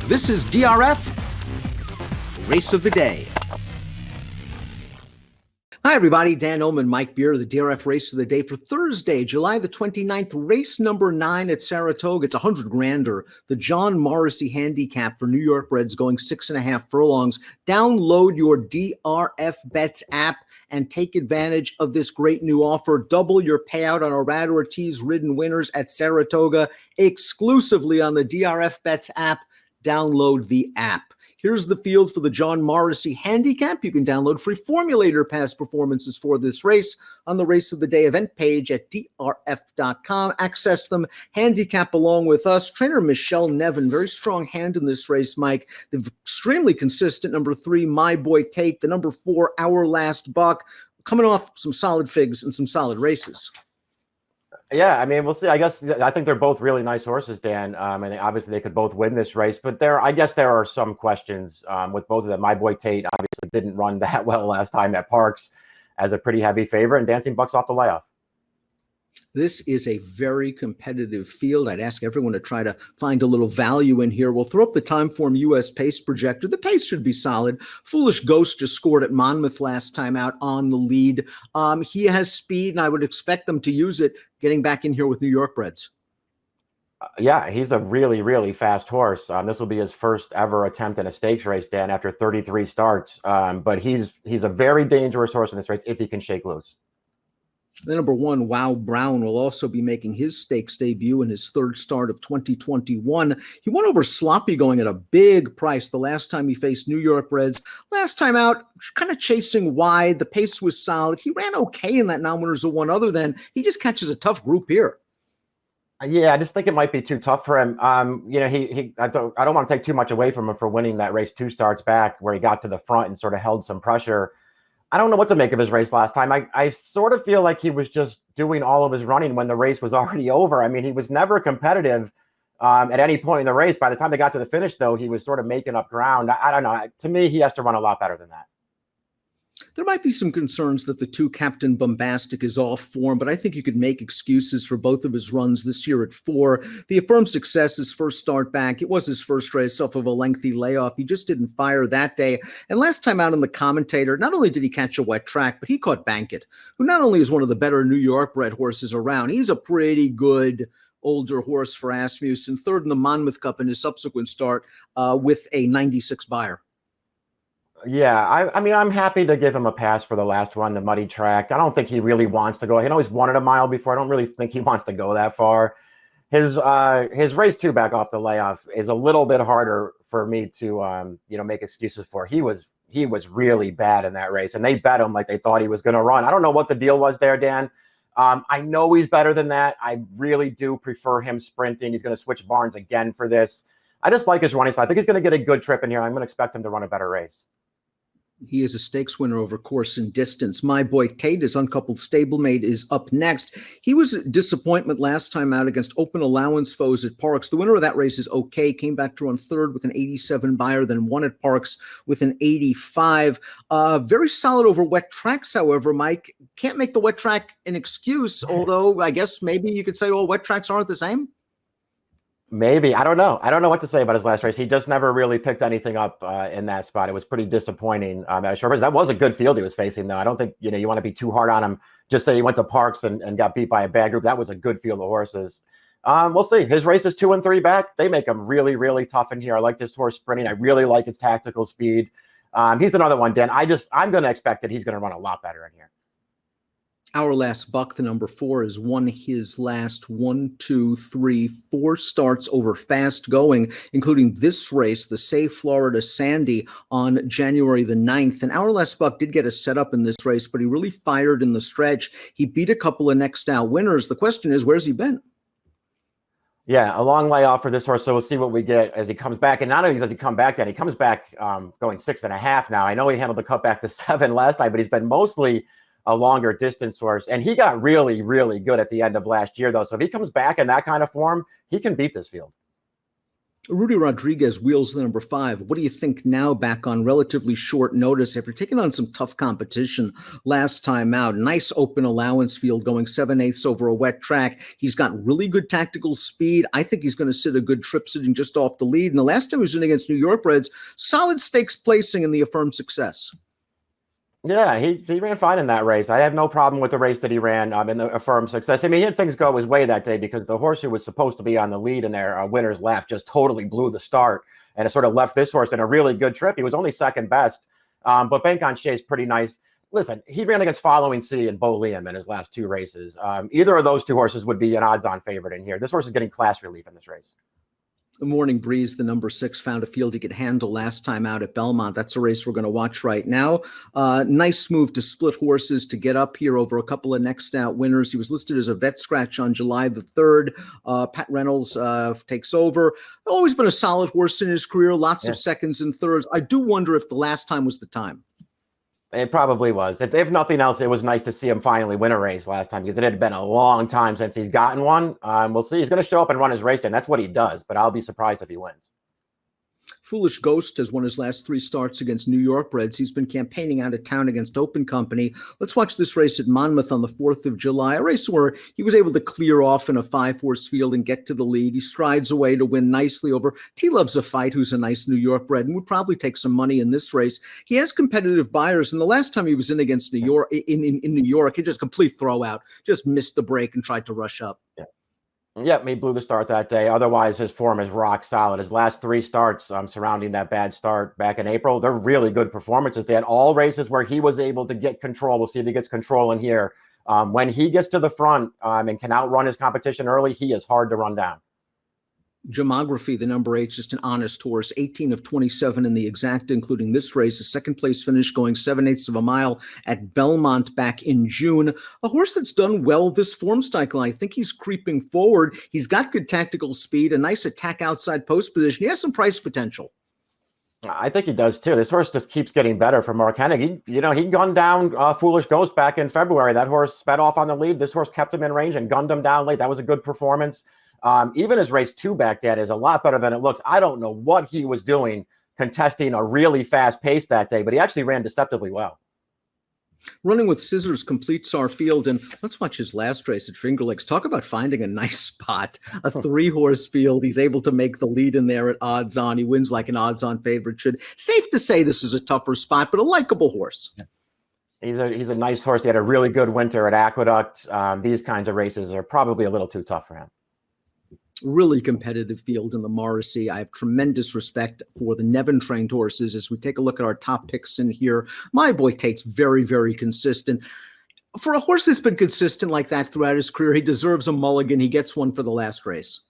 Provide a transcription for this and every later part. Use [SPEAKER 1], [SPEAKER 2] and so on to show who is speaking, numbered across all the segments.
[SPEAKER 1] This is DRF Race of the Day. Hi, everybody. Dan Illman, Mike Beer, the DRF Race of the Day for Thursday, July the 29th, race number 9 at Saratoga. It's 100 grander. The John Morrissey Handicap for New York breds going 6.5 furlongs. Download your DRF Bets app and take advantage of this great new offer. Double your payout on Arad Ortiz ridden winners at Saratoga exclusively on the DRF Bets app. Download the app. Here's the field for the John Morrissey Handicap. You can download free formulator past performances for this race on the Race of the Day event page at DRF.com. Access them, handicap along with us. Trainer Michelle Nevin, very strong hand in this race, Mike. The extremely consistent number 3, My Boy Tate. The number 4, Our Last Buck. Coming off some solid figs and some solid races.
[SPEAKER 2] Yeah, I mean, we'll see. I think they're both really nice horses, Dan. And obviously they could both win this race. But I guess there are some questions with both of them. My Boy Tate obviously didn't run that well last time at Parks as a pretty heavy favorite, and Dancing Buck's off the layoff.
[SPEAKER 1] This is a very competitive field. I'd ask everyone to try to find a little value in here. We'll throw up the Timeform US pace projector. The pace should be solid. Foolish Ghost just scored at Monmouth last time out on the lead. He has speed, and I would expect them to use it getting back in here with New York breds.
[SPEAKER 2] Yeah, he's a really, really fast horse. This will be his first ever attempt in a stakes race, Dan, after 33 starts. But he's a very dangerous horse in this race if he can shake loose.
[SPEAKER 1] The number 1, Wow Brown, will also be making his stakes debut in his third start of 2021. He won over Sloppy going at a big price the last time he faced New York breds. Last time out, kind of chasing wide. The pace was solid. He ran okay in that non-winners of one. Other than he just catches a tough group here.
[SPEAKER 2] Yeah, I just think it might be too tough for him. I don't want to take too much away from him for winning that race 2 starts back where he got to the front and sort of held some pressure. I don't know what to make of his race last time. I sort of feel like he was just doing all of his running when the race was already over. I mean, he was never competitive at any point in the race. By the time they got to the finish, though, he was sort of making up ground. I don't know. To me, he has to run a lot better than that.
[SPEAKER 1] There might be some concerns that the 2 Captain Bombastic is off form, but I think you could make excuses for both of his runs this year at 4. The affirmed success, his first start back. It was his first race off of a lengthy layoff. He just didn't fire that day. And last time out in the commentator, not only did he catch a wet track, but he caught Bankit, who not only is one of the better New York bred horses around, he's a pretty good older horse for Asmussen, third in the Monmouth Cup in his subsequent start with a 96 buyer.
[SPEAKER 2] Yeah, I mean, I'm happy to give him a pass for the last one, the muddy track. I don't think he really wants to go. He always wanted a mile before. I don't really think he wants to go that far. His race 2 back off the layoff is a little bit harder for me to make excuses for. He was really bad in that race, and they bet him like they thought he was going to run. I don't know what the deal was there, Dan. I know he's better than that. I really do prefer him sprinting. He's going to switch barns again for this. I just like his running, so I think he's going to get a good trip in here. I'm going to expect him to run a better race.
[SPEAKER 1] He is a stakes winner over course and distance. My Boy Tate, his uncoupled stablemate, is up next. He was a disappointment last time out against open allowance foes at Parks. The winner of that race is okay. Came back to run third with an 87 buyer, then won at Parks with an 85. Very solid over wet tracks, however, Mike. Can't make the wet track an excuse, although I guess maybe you could say, well, wet tracks aren't the same.
[SPEAKER 2] Maybe. I don't know. I don't know what to say about his last race. He just never really picked anything up in that spot. It was pretty disappointing at a short race. That was a good field he was facing, though. I don't think you want to be too hard on him. Just say he went to Parks and got beat by a bad group. That was a good field of horses. We'll see. His races 2 and 3 back, they make him really, really tough in here. I like this horse sprinting. I really like his tactical speed. He's another one, Dan. I'm going to expect that he's going to run a lot better in here.
[SPEAKER 1] Our Last Buck, the number 4, has won his last 4 starts over fast going, including this race, the Say Florida Sandy, on January the 9th. And Our Last Buck did get a setup in this race, but he really fired in the stretch. He beat a couple of next out winners. The question is, where's he been?
[SPEAKER 2] Yeah, a long layoff for this horse, so we'll see what we get as he comes back. And not only does he come back, then he comes back going 6.5 now. I know he handled the cut back to 7 last time, but he's been mostly a longer distance horse. And he got really, really good at the end of last year, though. So if he comes back in that kind of form, he can beat this field.
[SPEAKER 1] Rudy Rodriguez wheels the number 5. What do you think now, back on relatively short notice after taking on some tough competition last time out? Nice open allowance field going 7/8 over a wet track. He's got really good tactical speed. I think he's going to sit a good trip sitting just off the lead. And the last time he was in against New York Reds, solid stakes placing in the affirmed success.
[SPEAKER 2] Yeah, he ran fine in that race. I have no problem with the race that he ran in the affirmed success. I mean, he had things go his way that day because the horse who was supposed to be on the lead in their winner's left just totally blew the start, and it sort of left this horse in a really good trip. He was only second best, but Bank on Shea is pretty nice. Listen, he ran against Following Sea and Bo Liam in his last 2 races. Either of those 2 horses would be an odds-on favorite in here. This horse is getting class relief in this race.
[SPEAKER 1] Morning Breeze, the number 6, found a field he could handle last time out at Belmont. That's a race we're going to watch right now. Nice move to split horses to get up here over a couple of next out winners. He was listed as a vet scratch on July the 3rd. Pat Reynolds takes over. Always been a solid horse in his career, lots of seconds and thirds. I do wonder if the last time was the time.
[SPEAKER 2] It probably was. If nothing else, it was nice to see him finally win a race last time because it had been a long time since he's gotten one. We'll see. He's going to show up and run his race day, and that's what he does, but I'll be surprised if he wins.
[SPEAKER 1] Foolish Ghost has won his last 3 starts against New York Reds. He's been campaigning out of town against Open Company. Let's watch this race at Monmouth on the 4th of July, a race where he was able to clear off in a 5-horse field and get to the lead. He strides away to win nicely over T Loves a Fight, who's a nice New York bred and would probably take some money in this race. He has competitive buyers, and the last time he was in against New York, in New York, he just complete throw out, just missed the break and tried to rush up.
[SPEAKER 2] Yep, he blew the start that day. Otherwise, his form is rock solid. His last 3 starts surrounding that bad start back in April, they're really good performances. They had all races where he was able to get control. We'll see if he gets control in here. When he gets to the front and can outrun his competition early, he is hard to run down.
[SPEAKER 1] Gemography, the number 8, just an honest horse, 18 of 27 in the exact, including this race, a second-place finish going 7/8 of a mile at Belmont back in June. A horse that's done well this form cycle. I think he's creeping forward. He's got good tactical speed, a nice attack outside post position. He has some price potential.
[SPEAKER 2] I think he does too. This horse just keeps getting better for Mark Hennig. He gunned down Foolish Ghost back in February. That horse sped off on the lead. This horse kept him in range and gunned him down late. That was a good performance. Even his race 2 back then is a lot better than it looks. I don't know what he was doing contesting a really fast pace that day, but he actually ran deceptively well.
[SPEAKER 1] Running with Scissors completes our field, and let's watch his last race at Finger Lakes. Talk about finding a nice spot. A 3-horse field. He's able to make the lead in there at odds on. He wins like an odds on favorite should. Safe to say this is a tougher spot, but a likable horse.
[SPEAKER 2] He's a nice horse. He had a really good winter at Aqueduct. These kinds of races are probably a little too tough for him.
[SPEAKER 1] Really competitive field in the Morrissey. I have tremendous respect for the Nevin-trained horses. As we take a look at our top picks in here, my boy Tate's very, very consistent. For a horse that's been consistent like that throughout his career, he deserves a mulligan. He gets one for the last race.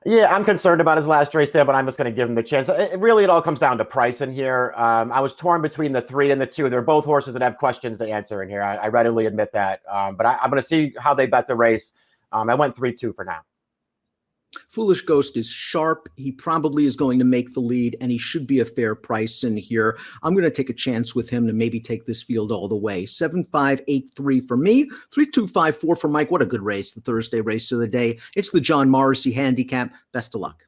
[SPEAKER 2] Yeah, I'm concerned about his last race there, but I'm just going to give him the chance. It all comes down to price in here. I was torn between the 3 and the 2. They're both horses that have questions to answer in here. I readily admit that. But I'm going to see how they bet the race. I went 3-2 for now.
[SPEAKER 1] Foolish Ghost is sharp. He probably is going to make the lead, and he should be a fair price in here. I'm going to take a chance with him to maybe take this field all the way. 7-5-8-3 for me, 3-2-5-4 for Mike. What a good race, the Thursday race of the day. It's the John Morrissey Handicap. Best of luck.